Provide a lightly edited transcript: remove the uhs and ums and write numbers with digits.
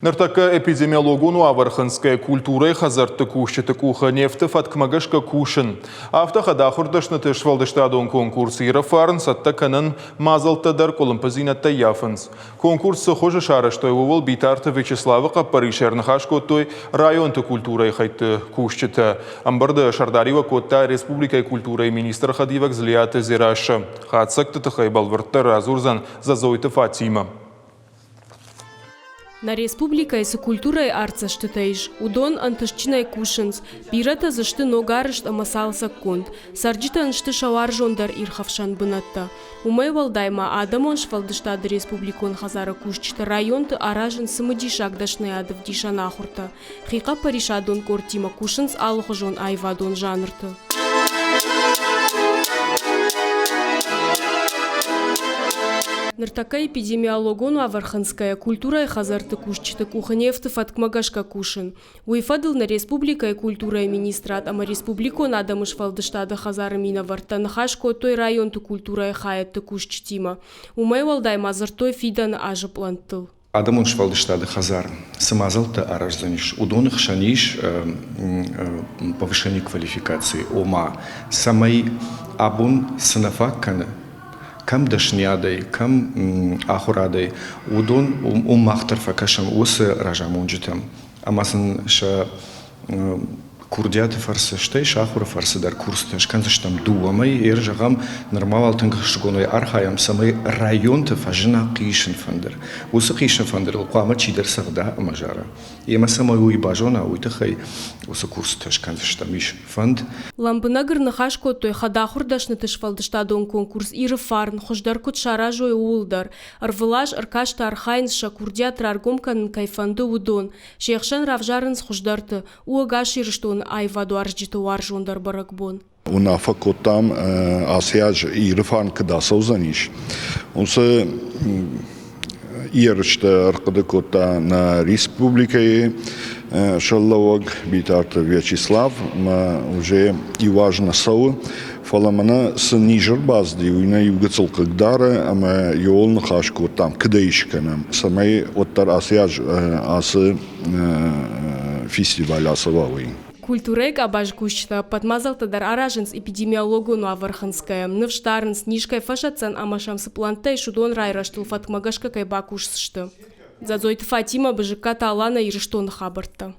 Ныртака эпидемиологуну аварханская культура хазарты кушчеты куха нефты фаткмагашка кушин. Автоха хурдашны тышвалдыштадон конкурс ирафарн саттаканын мазалтадар колымпазинатта яфынс. Конкурс сохожа шарыштой увол битарты Вячеслава Капаришерны хашкоттой районты культура хайты кушчеты. Амбарды Шардарива котта республика культура министра Хадивак Злията Зираша. Хатсакты тахайбалвыртта разурзан зазойты Фатима. На республика и культура и арца штетейш. Удон антышчинай кушинс. Пирата зашты ногарышт амасалса конт. Сарджита аншты шаваржондар ирхавшан бынатта. Умай валдайма адамон швалдыштады республикон хазара кушчита районты аражын сымыдишак дашны адов дишанахурта. Хика паришадон кортима кушинс алхожон айвадон жанрты. Ныртака эпидемиологону аварханская культура и хазарты кушчиты куханефты фаткмагашка кушин. Уйфадыл на республика и культура и министрат, ама республику надамыш валдыштады хазары мина варта нахашко той районты культура и хаятты кушчитима. Умай валдай мазартой фидан ажы плантыл. Адамон швалдыштады хазар. Самазалта аражзаниш. Удоных шаниш повышение квалификации. Ома. Самай абун сынафакканы. Кам дашнядай, кам ахурадай, удон махтар факашам усы ражамунджитам. Амасын ша курдяты фарсы штай шахура фарсы дар курсташ канзаштам дуамай эржагам нормал тынгшгоной архаям самай районты фажина кишин фандер. Усы кишин фандер лқама чидер сагда амажара. Ема самай уйбажона уйтахай усы курсташ канзаштамиш фанд. Ламбынагыр нахашко той хадахурдашны тышвалдыштадон конкурс ирыфарн хождар кут шаражой улдар. Арвылаш аркашта архайнс шакурдят раргомкан кайфанды удон. Шехшан равжарынс хождарты уагаш ирыштон айваду аржиты уаржондар баракбон. Унафа коттам асяж ирыфарн кыдасаузаниш. Онсы Ирышта аркады кота на республике шаллаваг битарта Вячеслав, ма уже и важно сау, фаламана снижер базди, уйна югацал кагдара, ама йол хашко там кдейшканам, самай оттар асяж асы фестиваль асавауи. Культурек абажгущта подмазалтадар араженс эпидемиологону аварханская. Навштарнс нишкай фашацан амашамсы плантай шудон райраштыл фатмагашка кайбакушсышты. Зазойты Фатима бажиката алана ирыштон хабарта.